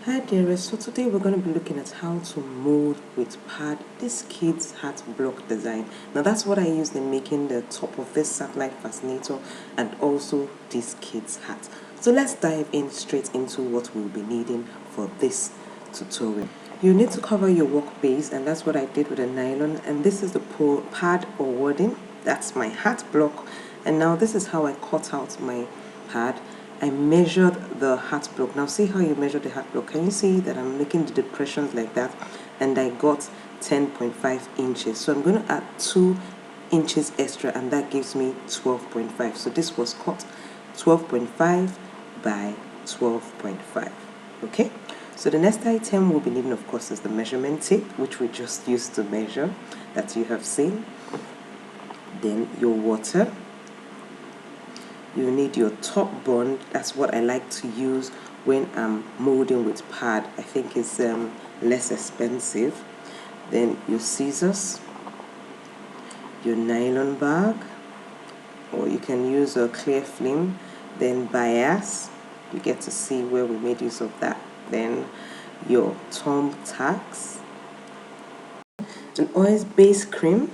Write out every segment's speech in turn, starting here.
Hi dearest, so today we're going to be looking at how to mold with pad this kid's hat block design. Now that's what I used in making the top of this satellite fascinator and also this kid's hat. So let's dive in straight into what we'll be needing for this tutorial. You need to cover your work base, and that's what I did with a nylon, and this is the pad or wording. That's my hat block, and now this is how I cut out my pad. I measured the hat block. Now see how you measure the hat block. Can you see that I'm making the depressions like that? And I got 10.5 inches. So I'm going to add 2 inches extra, and that gives me 12.5. So this was cut 12.5 by 12.5. Okay? So the next item we'll be needing, of course, is the measurement tape, which we just used to measure, that you have seen. Then your water. You need your top bond. That's what I like to use when I'm molding with pad. I think it's less expensive. Then your scissors, your nylon bag, or you can use a clear film. Then bias, you get to see where we made use of that. Then your thumb tags, an oil base cream,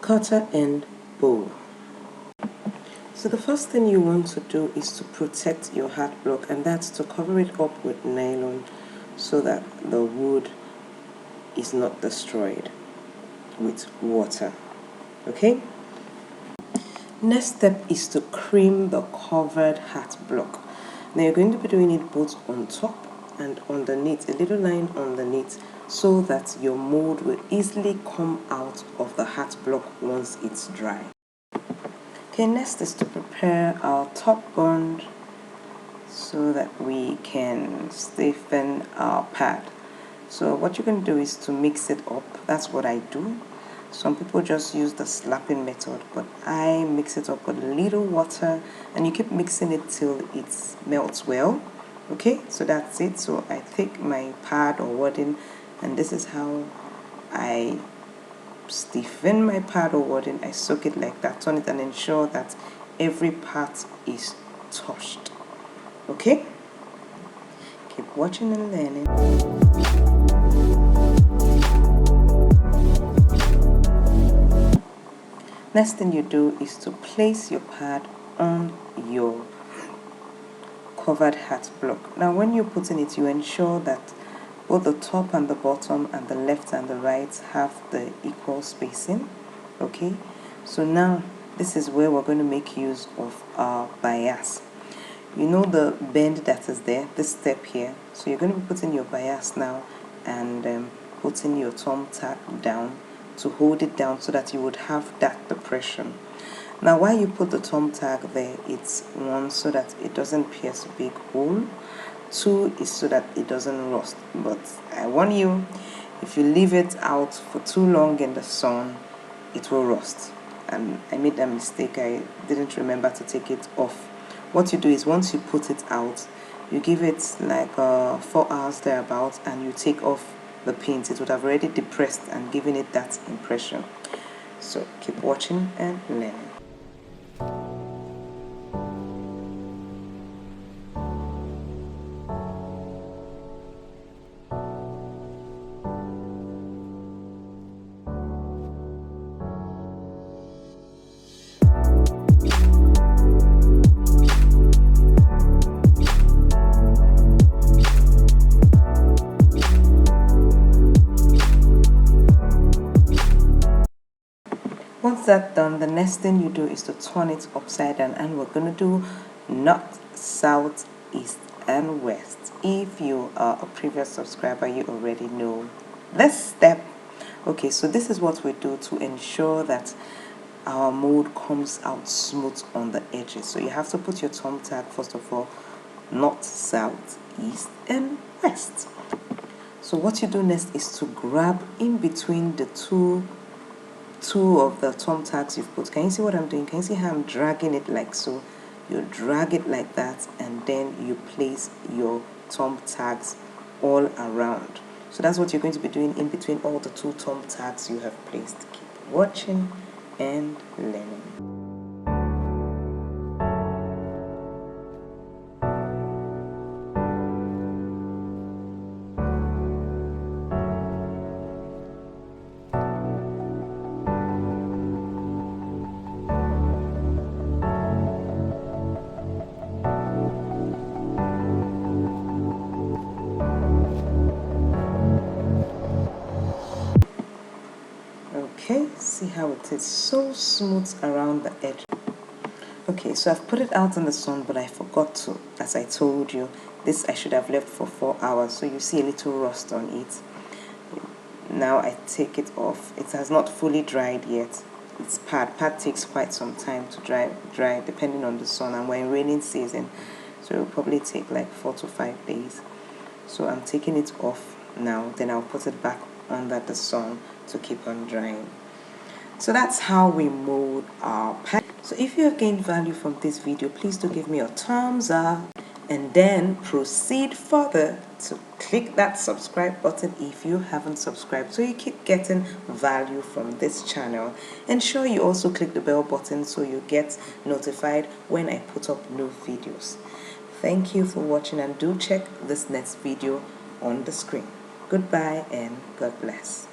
cutter and bowl. So the first thing you want to do is to protect your hat block, and that's to cover it up with nylon so that the wood is not destroyed with water. Okay? Next step is to cream the covered hat block. Now you're going to be doing it both on top and underneath, a little line underneath, so that your mold will easily come out of the hat block once it's dry. Okay, next is to prepare our top bond so that we can stiffen our pad. So what you're going to do is to mix it up. That's what I do. Some people just use the slapping method, but I mix it up with a little water, and you keep mixing it till it melts well. Okay, so that's it. So I take my pad or wording, and this is how I stiffen my pad or wording. I soak it like that, turn it, and ensure that every part is touched. Okay, keep watching and learning. Next thing you do is to place your pad on your covered hat block. Now when you're putting it, you ensure that both the top and the bottom and the left and the right have the equal spacing. Okay, so now this is where we're going to make use of our bias. You know the bend that is there, this step here. So you're going to be putting your bias now and putting your thumb tag down to hold it down so that you would have that depression. Now while you put the thumb tag there, it's 1 so that it doesn't pierce a big hole, 2 is so that it doesn't rust. But I warn you, if you leave it out for too long in the sun, it will rust. And I made that mistake. I didn't remember to take it off. What you do is once you put it out, you give it like 4 hours thereabouts, and you take off the paint. It would have already depressed and given it that impression. So keep watching and learning. Once that's done, the next thing you do is to turn it upside down, and we're going to do north, south, east, and west. If you are a previous subscriber, you already know this step. Okay, so this is what we do to ensure that our mold comes out smooth on the edges. So you have to put your thumb tag first of all, north, south, east, and west. So what you do next is to grab in between the two of the thumb tags you've put. Can you see what I'm doing? Can you see how I'm dragging it like so? You drag it like that, and then you place your thumb tags all around. So that's what you're going to be doing in between all the 2 thumb tags you have placed. Keep watching and learning. see how it is so smooth around the edge. Okay, so I've put it out in the sun, but I forgot to, as I told you, this I should have left for 4 hours, so you see a little rust on it. Now I take it off. It has not fully dried yet. It's pad takes quite some time to dry depending on the sun, and we're in raining season, so it will probably take like 4 to 5 days. So I'm taking it off now, then I'll put it back under the sun to keep on drying. So that's how we mold our pad. So if you have gained value from this video, please do give me a thumbs up, and then proceed further to click that subscribe button if you haven't subscribed, so you keep getting value from this channel. Ensure you also click the bell button so you get notified when I put up new videos. Thank you for watching, and do check this next video on the screen. Goodbye and God bless.